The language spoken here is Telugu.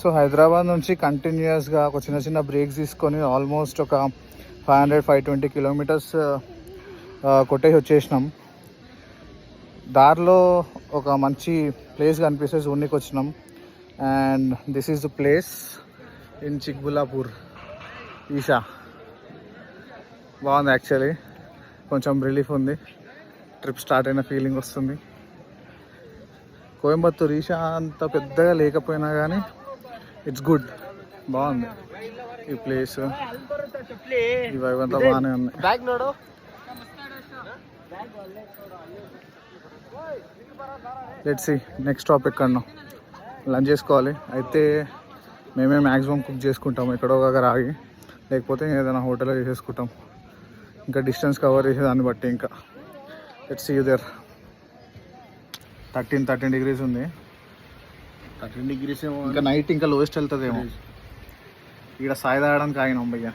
సో హైదరాబాద్ నుంచి కంటిన్యూస్గా ఒక చిన్న చిన్న బ్రేక్స్ తీసుకొని ఆల్మోస్ట్ ఒక 520 కిలోమీటర్స్ కొట్టేసి వచ్చేసినాం. దారిలో ఒక మంచి ప్లేస్ కనిపిస్తే జూన్కి వచ్చినాం. And this is the place in Chikballapur. Isha బాగుంది యాక్చువల్లీ, కొంచెం రిలీఫ్ ఉంది, ట్రిప్ స్టార్ట్ అయిన ఫీలింగ్ వస్తుంది. కోయంబత్తూర్ ఈషా అంత పెద్దగా లేకపోయినా కానీ ఇట్స్ గుడ్, బాగుంది ఈ ప్లేస్, ఈ వైబ్ అంతా బాగానే ఉంది. లెట్స్ సీ నెక్స్ట్ స్టాప్ ఎక్కడనో లంచ్ చేసుకోవాలి. అయితే మేమే మ్యాక్సిమం కుక్ చేసుకుంటాం ఎక్కడో దగ్గర ఆగి, లేకపోతే ఏదైనా హోటల్లో చేసేసుకుంటాం. ఇంకా డిస్టెన్స్ కవర్ చేసేదాన్ని బట్టి ఇంకా let's see you there. 13 degrees ఉంది. 13 degrees ఏమో. ఇంకా నైట్ ఇంకా లోయెస్ట్ వెళ్తుందేమో. ఇక్కడ సాయి తాగడానికి ఆగినాం భయ్య.